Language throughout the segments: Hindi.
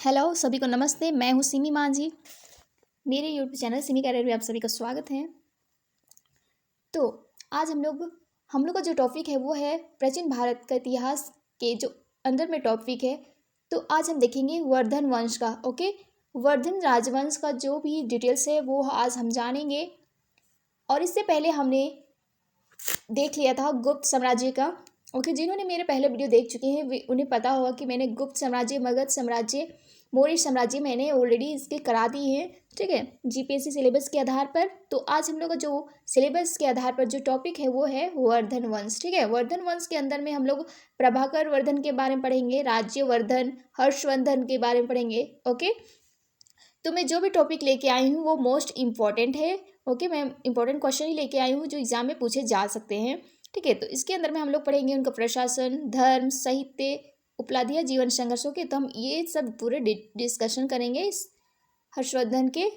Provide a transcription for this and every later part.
हेलो सभी को नमस्ते। मैं हूँ सिमी मांझी। मेरे यूट्यूब चैनल सिमी कैरियर में आप सभी का स्वागत है। तो आज हम लोग का जो टॉपिक है वो है प्राचीन भारत का इतिहास के जो अंदर में टॉपिक है। तो आज हम देखेंगे वर्धन वंश का। ओके, वर्धन राजवंश का जो भी डिटेल्स है वो आज हम जानेंगे। और इससे पहले हमने देख लिया था गुप्त साम्राज्य का। ओके, जिन्होंने मेरे पहले वीडियो देख चुके हैं उन्हें पता होगा कि मैंने गुप्त साम्राज्य, मगध साम्राज्य, मौर्य साम्राज्य मैंने ऑलरेडी इसके करा दी है। ठीक है, जीपीएससी सिलेबस के आधार पर। तो आज हम लोग का जो सिलेबस के आधार पर जो टॉपिक है वो है वर्धन वंश। ठीक है, वर्धन वंश के अंदर में हम लोग प्रभाकर वर्धन के बारे में पढ़ेंगे, राज्यवर्धन, हर्षवर्धन के बारे में पढ़ेंगे। ओके, तो मैं जो भी टॉपिक लेके आई हूँ वो मोस्ट इम्पॉर्टेंट है। ओके, मैं इंपॉर्टेंट क्वेश्चन ही लेके आई हूँ जो एग्जाम में पूछे जा सकते हैं। ठीक है, तो इसके अंदर में हम लोग पढ़ेंगे उनका प्रशासन, धर्म, साहित्य, उपलब्धियाँ, जीवन संघर्षों के। तो हम ये सब पूरे डिस्कशन करेंगे इस हर्षवर्धन के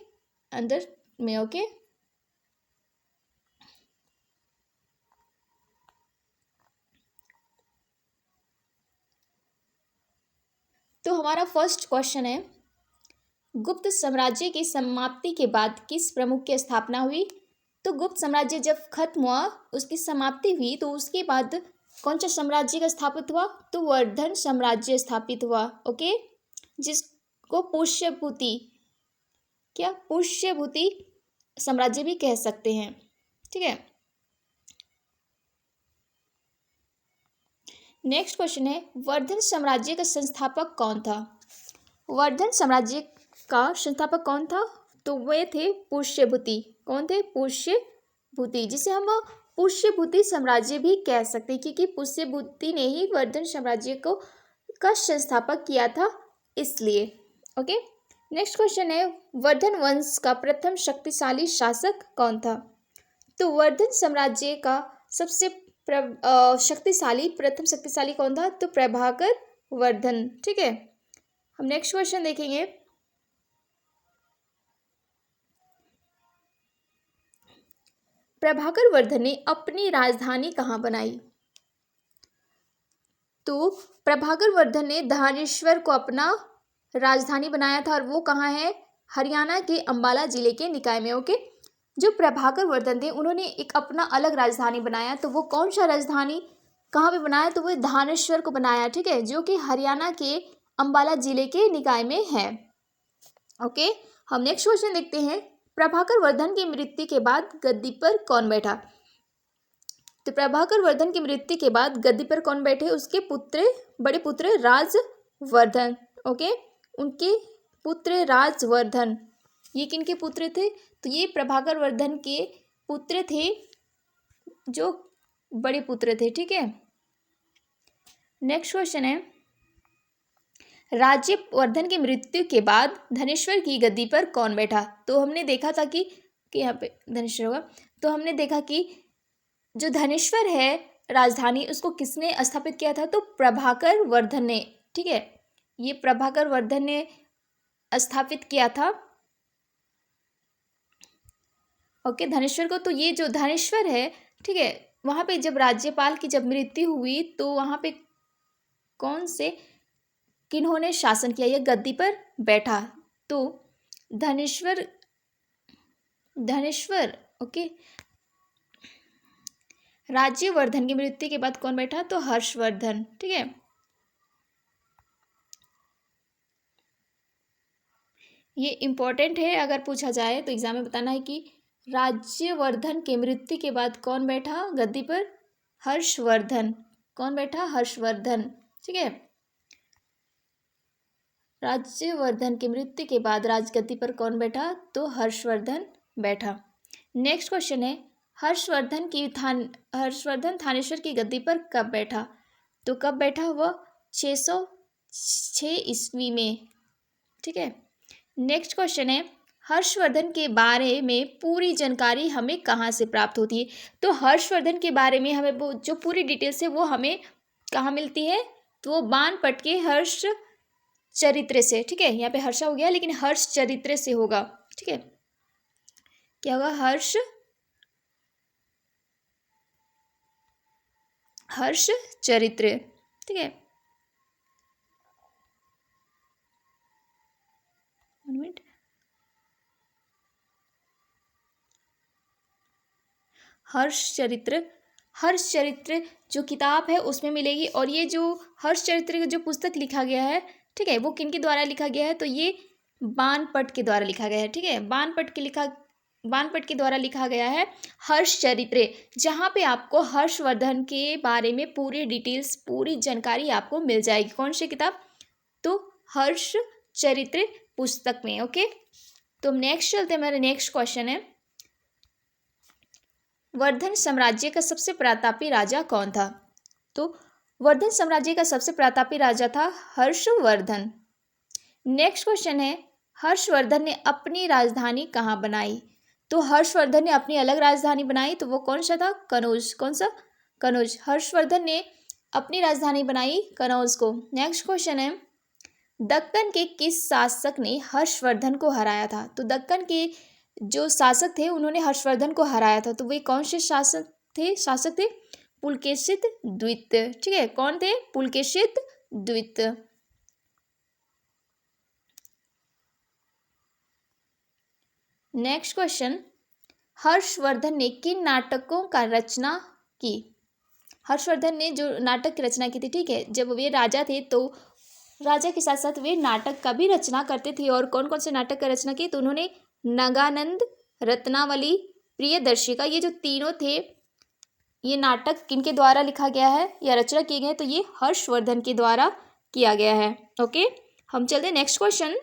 अंदर में। ओके, तो हमारा फर्स्ट क्वेश्चन है, गुप्त साम्राज्य की समाप्ति के बाद किस प्रमुख की स्थापना हुई? तो गुप्त साम्राज्य जब खत्म हुआ, उसकी समाप्ति हुई, तो उसके बाद कौन सा साम्राज्य का स्थापित हुआ? तो वर्धन साम्राज्य स्थापित हुआ। ओके, जिसको पुष्यभूति, क्या पुष्यभूति साम्राज्य भी कह सकते हैं। ठीक है, नेक्स्ट क्वेश्चन है, वर्धन साम्राज्य का संस्थापक कौन था? वर्धन साम्राज्य का संस्थापक कौन था? तो वे थे पुष्यभूति। कौन थे? पुष्यभूति, जिसे हम पुष्यभूति साम्राज्य भी कह सकते हैं, क्योंकि पुष्यभूति ने ही वर्धन साम्राज्य को का संस्थापक किया था, इसलिए। ओके, नेक्स्ट क्वेश्चन है, वर्धन वंश का प्रथम शक्तिशाली शासक कौन था? तो वर्धन साम्राज्य का सबसे प्रथम शक्तिशाली कौन था? तो प्रभाकर वर्धन। ठीक है, हम नेक्स्ट क्वेश्चन देखेंगे, प्रभाकर वर्धन ने अपनी राजधानी कहाँ बनाई? तो प्रभाकर वर्धन ने धानेश्वर को अपना राजधानी बनाया था, और वो कहाँ है? हरियाणा के अंबाला जिले के निकाय में। ओके, जो प्रभाकर वर्धन थे उन्होंने एक अपना अलग राजधानी बनाया, तो वो कौन सा राजधानी कहाँ पे बनाया? तो वो धानेश्वर को बनाया। ठीक है, जो कि हरियाणा के अंबाला जिले के निकाय में है। ओके, हम नेक्स्ट क्वेश्चन देखते हैं, प्रभाकर वर्धन की मृत्यु के बाद गद्दी पर कौन बैठा? तो प्रभाकर वर्धन की मृत्यु के बाद गद्दी पर कौन बैठे? उसके बड़े पुत्र राजवर्धन। ओके, उनके पुत्र राजवर्धन, ये किनके पुत्र थे? तो ये प्रभाकर वर्धन के पुत्र थे, जो बड़े पुत्र थे। ठीक है, नेक्स्ट क्वेश्चन है, राज्यवर्धन की मृत्यु के बाद धनेश्वर की गद्दी पर कौन बैठा? तो हमने देखा था कि यहाँ पे धनेश्वर होगा। तो हमने देखा कि जो धनेश्वर है राजधानी, उसको किसने स्थापित किया था? तो प्रभाकर वर्धन ने। ठीक है, ये प्रभाकर वर्धन ने स्थापित किया था। ओके, धनेश्वर को। तो ये जो धनेश्वर है, ठीक है, वहाँ पे जब राज्यपाल की जब मृत्यु हुई तो वहाँ पे किन्होंने शासन किया, ये गद्दी पर बैठा? तो धनेश्वर। ओके, राज्यवर्धन की मृत्यु के बाद कौन बैठा? तो हर्षवर्धन। ठीक है, ये इंपॉर्टेंट है, अगर पूछा जाए तो एग्जाम में बताना है कि राज्यवर्धन के मृत्यु के बाद कौन बैठा गद्दी पर? हर्षवर्धन। कौन बैठा? हर्षवर्धन। ठीक है, राज्यवर्धन की मृत्यु के बाद राजगद्दी पर कौन बैठा? तो हर्षवर्धन बैठा। नेक्स्ट क्वेश्चन है, हर्षवर्धन थानेश्वर की गद्दी पर कब बैठा? तो कब बैठा? वह 606 ईस्वी में। ठीक है, नेक्स्ट क्वेश्चन है, हर्षवर्धन के बारे में पूरी जानकारी हमें कहाँ से प्राप्त होती है? तो हर्षवर्धन के बारे में हमें वो जो पूरी डिटेल्स है वो हमें कहाँ मिलती है? तो वो बाणपट के हर्ष चरित्र से। ठीक है, यहाँ पे हर्षा हो गया, लेकिन हर्ष चरित्र से होगा। ठीक है, क्या होगा? हर्ष चरित्र। ठीक है, हर्ष चरित्र जो किताब है उसमें मिलेगी। और ये जो हर्ष चरित्र का जो पुस्तक लिखा गया है, ठीक है, वो किनके द्वारा लिखा गया है, तो ये बाणपट के द्वारा लिखा गया है। ठीक है, बाणपट के द्वारा लिखा गया है हर्ष चरित्र, जहाँ पे आपको हर्षवर्धन के बारे में पूरी डिटेल्स, पूरी जानकारी आपको मिल जाएगी। कौन सी किताब, तो हर्ष चरित्र पुस्तक में। ओके, तो नेक्स्ट चलते हैं, मेरा नेक्स्ट क्वेश्चन है, वर्धन साम्राज्य का सबसे प्रतापी राजा कौन था। तो वर्धन साम्राज्य का सबसे प्रतापी राजा था हर्षवर्धन। नेक्स्ट क्वेश्चन है, हर्षवर्धन ने अपनी राजधानी कहाँ बनाई। तो हर्षवर्धन ने अपनी अलग राजधानी बनाई, तो वो कौन सा था, कनौज। कौन सा, कनौज। हर्षवर्धन ने अपनी राजधानी बनाई कनौज को। नेक्स्ट क्वेश्चन है, दक्कन के किस शासक ने हर्षवर्धन को हराया था। तो दक्कन के जो शासक थे उन्होंने हर्षवर्धन को हराया था, तो वे कौन से शासक थे, पुलकेशित द्वितीय। ठीक है, कौन थे, पुलकेशित द्वितीय। नेक्स्ट क्वेश्चन, हर्षवर्धन ने किन नाटकों का रचना की। हर्षवर्धन ने जो नाटक की रचना की थी, ठीक है, जब वे राजा थे तो राजा के साथ साथ वे नाटक का भी रचना करते थे। और कौन कौन से नाटक का रचना की, तो उन्होंने नगानंद, रत्नावली, प्रियदर्शिका, ये जो तीनों थे, ये नाटक किनके द्वारा लिखा गया है या रचना किए गए, तो ये हर्षवर्धन के द्वारा किया गया है। ओके, हम चलते हैं नेक्स्ट क्वेश्चन,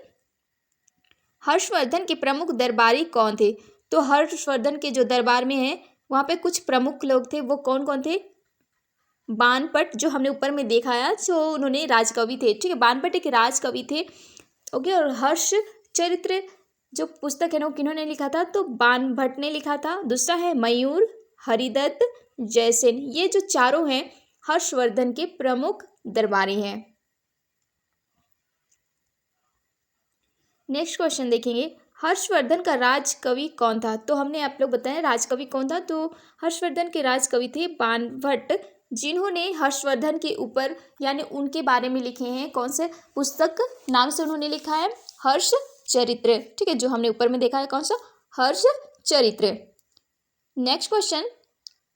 हर्षवर्धन के प्रमुख दरबारी कौन थे। तो हर्षवर्धन के जो दरबार में है वहाँ पे कुछ प्रमुख लोग थे, वो कौन कौन थे, बाणपट, जो हमने ऊपर में देखा है, जो उन्होंने राजकवि थे। ठीक है, बाणपट एक राजकवि थे। ओके, और हर्ष चरित्र जो पुस्तक है ना, वो किन्होंने लिखा था, तो बाणभट्ट ने लिखा था। दूसरा है मयूर, हरिदत्त, जयसेन, ये जो चारों हैं हर्षवर्धन के प्रमुख दरबारी हैं। नेक्स्ट क्वेश्चन देखेंगे, हर्षवर्धन का राजकवि कौन था। तो हमने आप लोग बताया राजकवि कौन था, तो हर्षवर्धन के राजकवि थे बाणभट्ट, जिन्होंने हर्षवर्धन के ऊपर यानी उनके बारे में लिखे हैं। कौन से पुस्तक नाम से उन्होंने लिखा है, हर्ष चरित्र। ठीक है, जो हमने ऊपर में देखा है, कौन सा, हर्ष चरित्र। नेक्स्ट क्वेश्चन,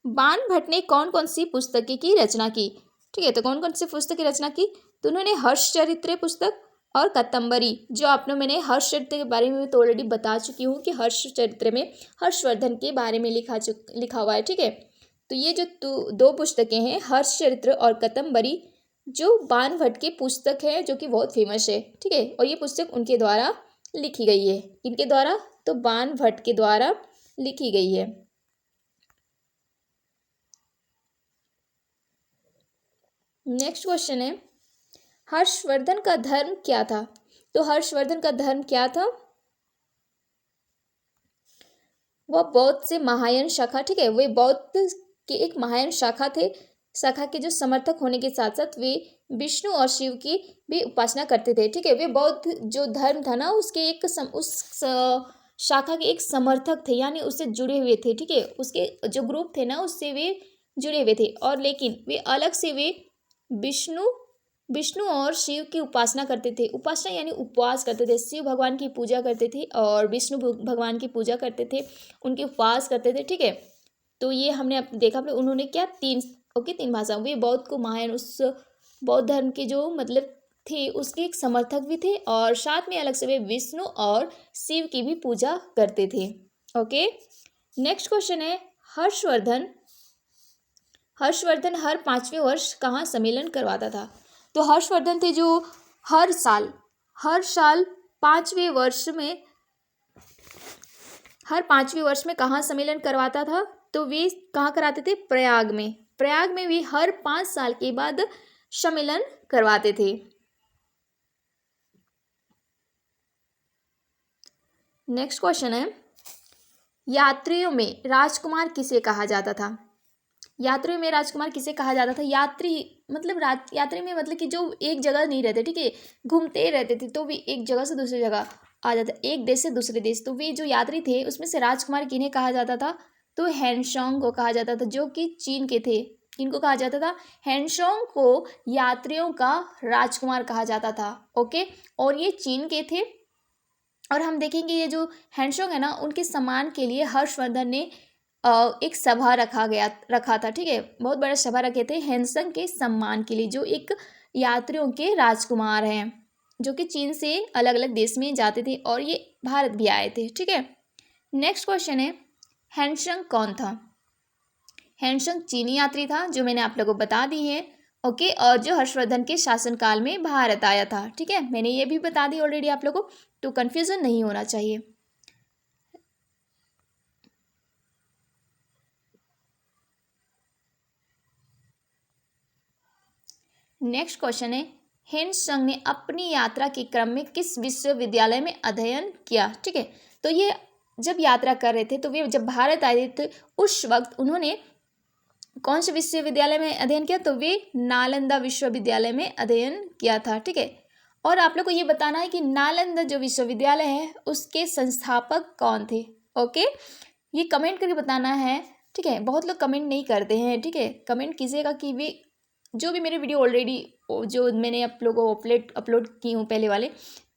बाणभट्ट ने कौन कौन सी पुस्तकें की रचना की। ठीक है, तो कौन कौन सी पुस्तक की रचना की, तो उन्होंने हर्ष चरित्र पुस्तक और कदंबरी, जो आपने, मैंने हर्ष चरित्र के बारे में तो ऑलरेडी बता चुकी हूँ कि हर्ष चरित्र में हर्षवर्धन के बारे में लिखा हुआ है। ठीक है, तो ये जो दो पुस्तकें हैं, हर्ष चरित्र और कदंबरी, जो बाणभट्ट की पुस्तक है, जो कि बहुत फेमस है। ठीक है, और ये पुस्तक उनके द्वारा लिखी गई है। इनके द्वारा, तो बाणभट्ट के द्वारा लिखी गई है। नेक्स्ट क्वेश्चन है, हर्षवर्धन का धर्म क्या था। तो हर्षवर्धन का धर्म क्या था, वह बौद्ध से महायान शाखा, ठीक है, वे बौद्ध के एक महायान शाखा थे। शाखा के जो समर्थक होने के साथ साथ वे विष्णु और शिव की भी उपासना करते थे। ठीक है, वे बौद्ध जो धर्म था ना, उसके उस शाखा के एक समर्थक थे, यानी उससे जुड़े हुए थे। ठीक है, उसके जो ग्रुप थे ना, उससे वे जुड़े हुए थे। और लेकिन वे अलग से वे विष्णु और शिव की उपासना करते थे। उपासना यानी उपवास करते थे, शिव भगवान की पूजा करते थे और विष्णु भगवान की पूजा करते थे, उनके उपवास करते थे। ठीक है, तो ये हमने देखा, उन्होंने क्या, तीन भाषा, वे बौद्ध को महायान, उस बौद्ध धर्म के जो मतलब थे उसके एक समर्थक भी थे, और साथ में अलग से वे विष्णु और शिव की भी पूजा करते थे। ओके, नेक्स्ट क्वेश्चन है, हर्षवर्धन हर 5वें वर्ष कहाँ सम्मेलन करवाता था। तो हर्षवर्धन थे जो हर साल 5वें वर्ष में कहाँ सम्मेलन करवाता था, तो वे कहाँ कराते थे, प्रयाग में वे हर 5 साल के बाद सम्मेलन करवाते थे। नेक्स्ट क्वेश्चन है, यात्रियों में राजकुमार किसे कहा जाता था। यात्रियों में राजकुमार किसे कहा जाता था, यात्री में मतलब कि जो एक जगह नहीं रहते, ठीक है, घूमते रहते थे, तो वे एक जगह से दूसरी जगह आ जाता, एक देश से दूसरे देश। तो वे जो यात्री थे उसमें से राजकुमार किन्हें कहा जाता था, तो हैंशोंग को कहा जाता था, जो कि चीन के थे। इनको कहा जाता था, हैंशोंग को यात्रियों का राजकुमार कहा जाता था। ओके, और ये चीन के थे। और हम देखेंगे ये जो हैंशोंग है ना, उनके सम्मान के लिए हर्षवर्धन ने एक सभा रखा था, ठीक है, बहुत बड़ा सभा रखे थे हेनसंग के सम्मान के लिए, जो एक यात्रियों के राजकुमार हैं, जो कि चीन से अलग अलग देश में जाते थे और ये भारत भी आए थे, ठीक है। नेक्स्ट क्वेश्चन है, हेनसंग कौन था? हेनसंग चीनी यात्री था, जो मैंने आप लोगों को बता दी है, ओके, और जो हर्षवर्धन के शासनकाल में भारत आया था, ठीक है, मैंने ये भी बता दी ऑलरेडी आप लोगों को, तो कन्फ्यूजन नहीं होना चाहिए। नेक्स्ट क्वेश्चन है, हेनसंग ने अपनी यात्रा के क्रम में किस विश्वविद्यालय में अध्ययन किया? ठीक है, तो ये जब यात्रा कर रहे थे, तो वे जब भारत आए थे उस वक्त उन्होंने कौन से विश्वविद्यालय में अध्ययन किया? तो वे नालंदा विश्वविद्यालय में अध्ययन किया था, ठीक है। और आप लोग को ये बताना है कि नालंदा जो विश्वविद्यालय है उसके संस्थापक कौन थे, ओके, ये कमेंट करके बताना है, ठीक है। बहुत लोग कमेंट नहीं करते हैं, ठीक है, कमेंट कीजिएगा कि वे जो भी मेरे वीडियो ऑलरेडी जो मैंने आप लोगों को अपलोड की हूँ पहले वाले,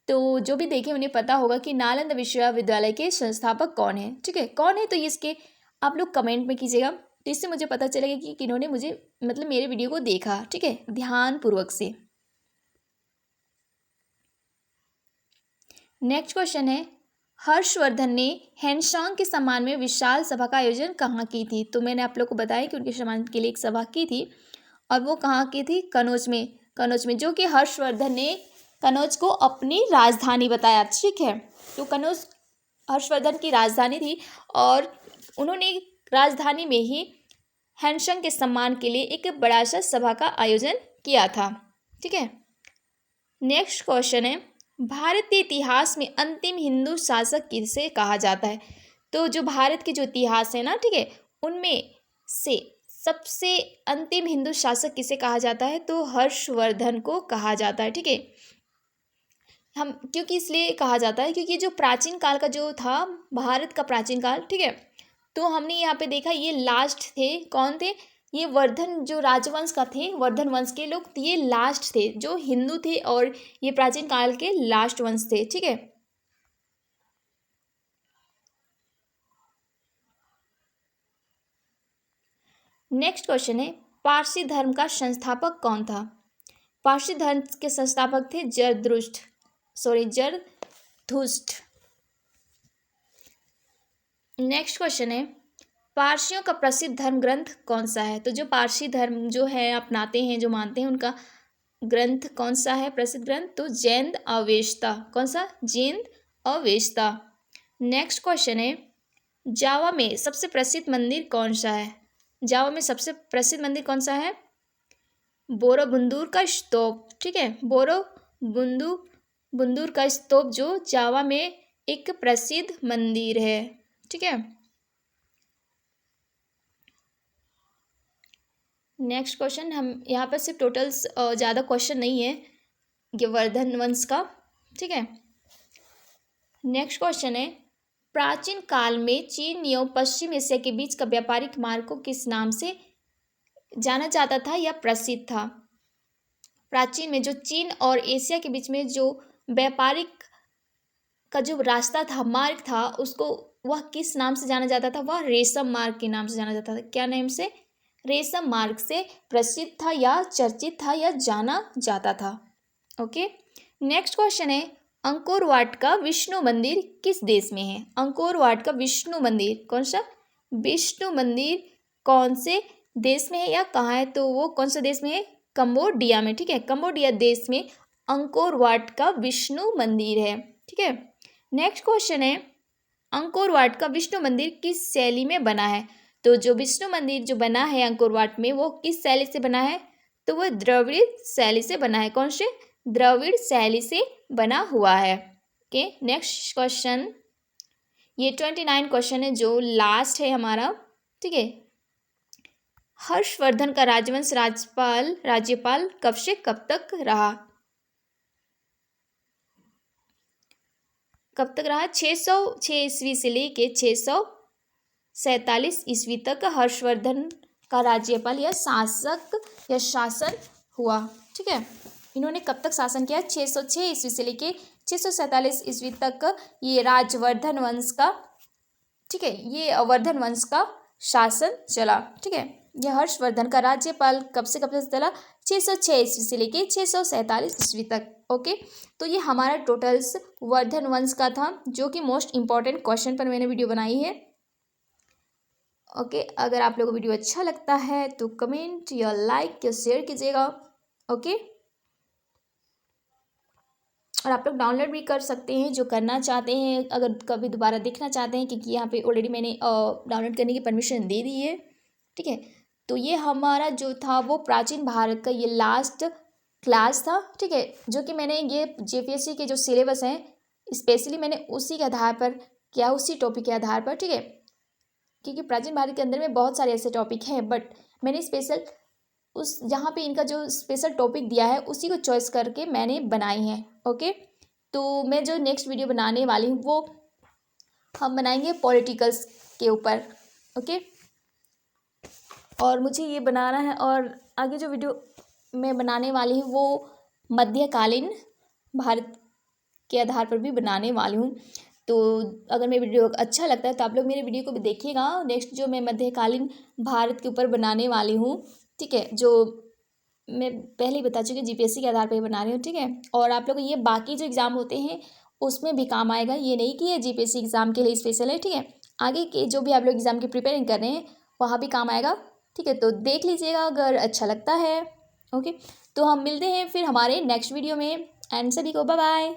तो जो भी देखे उन्हें पता होगा कि नालंदा विश्वविद्यालय के संस्थापक कौन है, ठीक है, कौन है, तो इसके आप लोग कमेंट में कीजिएगा, तो इससे मुझे पता चलेगा कि किन्होंने मुझे मतलब मेरे वीडियो को देखा, ठीक है, ध्यानपूर्वक से। नेक्स्ट क्वेश्चन है, हर्षवर्धन ने हेनसंग के सम्मान में विशाल सभा का आयोजन कहाँ की थी? तो मैंने आप लोग को बताया कि उनके सम्मान के लिए एक सभा की थी, और वो कहाँ की थी? कनौज में, जो कि हर्षवर्धन ने कनौज को अपनी राजधानी बताया, ठीक है। तो कनौज हर्षवर्धन की राजधानी थी, और उन्होंने राजधानी में ही हेनसंग के सम्मान के लिए एक बड़ा सा सभा का आयोजन किया था, ठीक है। नेक्स्ट क्वेश्चन है, भारतीय इतिहास में अंतिम हिंदू शासक किसे कहा जाता है? तो जो भारत के जो इतिहास है ना, ठीक है, उनमें से सबसे अंतिम हिंदू शासक किसे कहा जाता है? तो हर्षवर्धन को कहा जाता है, ठीक है। हम क्योंकि इसलिए कहा जाता है क्योंकि जो प्राचीन काल का जो था भारत का प्राचीन काल, ठीक है, तो हमने यहाँ पे देखा ये लास्ट थे, कौन थे? ये वर्धन जो राजवंश का थे, वर्धन वंश के लोग ये लास्ट थे जो हिंदू थे, और ये प्राचीन काल के लास्ट वंश थे, ठीक है। नेक्स्ट क्वेश्चन है, पारसी धर्म का संस्थापक कौन था? पारसी धर्म के संस्थापक थे जरथुष्ट्र। नेक्स्ट क्वेश्चन है, पारसियों का प्रसिद्ध धर्म ग्रंथ कौन सा है? तो जो पारसी धर्म जो है अपनाते हैं, जो मानते हैं, उनका ग्रंथ कौन सा है प्रसिद्ध ग्रंथ? तो जैन अवेस्ता। कौन सा? जैन अवेस्ता। नेक्स्ट क्वेश्चन है, जावा में सबसे प्रसिद्ध मंदिर कौन सा है? जावा में सबसे प्रसिद्ध मंदिर कौन सा है? बोरोबुंदूर का स्तूप, ठीक है, बोरोबुंदूर का स्तूप जो जावा में एक प्रसिद्ध मंदिर है, ठीक है। नेक्स्ट क्वेश्चन, हम यहाँ पर सिर्फ टोटल्स ज़्यादा क्वेश्चन नहीं है ये वर्धन वंश का, ठीक है। नेक्स्ट क्वेश्चन है, प्राचीन काल में चीन एवं पश्चिम एशिया के बीच का व्यापारिक मार्ग को किस नाम से जाना जाता था या प्रसिद्ध था? प्राचीन में जो चीन और एशिया के बीच में जो व्यापारिक का जो रास्ता था, मार्ग था, उसको वह किस नाम से जाना जाता था? वह रेशम मार्ग के नाम से जाना जाता था। क्या नाम से? रेशम मार्ग से प्रसिद्ध था या चर्चित था या जाना जाता था, ओके। नेक्स्ट क्वेश्चन है, अंकोर वाट का विष्णु मंदिर किस देश में है? अंकोर वाट का विष्णु मंदिर कौन सा? विष्णु मंदिर कौन से देश में है या कहाँ है? तो वो कौन सा देश में है? कंबोडिया में, ठीक है, कंबोडिया देश में अंकोर वाट का विष्णु मंदिर है, ठीक है। नेक्स्ट क्वेश्चन है, अंकोर वाट का विष्णु मंदिर किस शैली में बना है? तो जो विष्णु मंदिर जो बना है अंकोर वाट में, वो किस शैली से बना है? तो वो द्रविड़ शैली से बना है। कौन से? द्रविड़ शैली से बना हुआ है, ओके। नेक्स्ट क्वेश्चन, ये 29 क्वेश्चन है जो लास्ट है हमारा, ठीक है। हर्षवर्धन का राजवंश राज्यपाल कब से कब तक रहा? कब तक रहा? 606 ईस्वी से लेके 647 ईस्वी तक हर्षवर्धन का राज्यपाल या शासन हुआ, ठीक है। इन्होंने कब तक शासन किया? 606 ईस्वी से लेके 647 ईस्वी तक ये राजवर्धन वंश का, ठीक है, ये वर्धन वंश का शासन चला। ठीक है, यह हर्षवर्धन का राज्यपाल कब से चला? 606 ईस्वी से लेके 647 ईस्वी तक। ओके, तो ये हमारा टोटल्स वर्धन वंश का था, जो कि मोस्ट इंपॉर्टेंट क्वेश्चन पर मैंने वीडियो बनाई है। ओके, अगर आप लोगों को वीडियो अच्छा लगता है तो कमेंट या लाइक या शेयर कीजिएगा। ओके, और आप लोग डाउनलोड भी कर सकते हैं जो करना चाहते हैं, अगर कभी दोबारा देखना चाहते हैं, क्योंकि यहाँ पे ऑलरेडी मैंने डाउनलोड करने की परमिशन दे दी है। ठीक है, तो ये हमारा जो था वो प्राचीन भारत का ये लास्ट क्लास था। ठीक है, जो कि मैंने ये जेपीएससी के जो सिलेबस हैं स्पेशली मैंने उसी के आधार पर किया, उसी टॉपिक के आधार पर। ठीक है, क्योंकि प्राचीन भारत के अंदर में बहुत सारे ऐसे टॉपिक हैं, बट मैंने स्पेशल उस जहाँ पे इनका जो स्पेशल टॉपिक दिया है उसी को चॉइस करके मैंने बनाई है। ओके, तो मैं जो नेक्स्ट वीडियो बनाने वाली हूँ वो हम बनाएंगे पॉलिटिकल्स के ऊपर। ओके, और मुझे ये बनाना है, और आगे जो वीडियो मैं बनाने वाली हूँ वो मध्यकालीन भारत के आधार पर भी बनाने वाली हूँ। तो अगर मेरा वीडियो अच्छा लगता है तो आप लोग मेरे वीडियो को भी देखिएगा। नेक्स्ट जो मैं मध्यकालीन भारत के ऊपर बनाने वाली हूँ, ठीक है, जो मैं पहले ही बता चुकी हूँ जीपीएससी के आधार पर बना रही हूँ। ठीक है, और आप लोग ये बाकी जो एग्ज़ाम होते हैं उसमें भी काम आएगा, ये नहीं कि ये जीपीएससी एग्ज़ाम के लिए स्पेशल है। ठीक है, आगे के जो भी आप लोग एग्ज़ाम की प्रिपेयरिंग कर रहे हैं वहाँ भी काम आएगा। ठीक है, तो देख लीजिएगा अगर अच्छा लगता है। ओके, तो हम मिलते हैं फिर हमारे नेक्स्ट वीडियो में, एंड सभी को बाय बाय।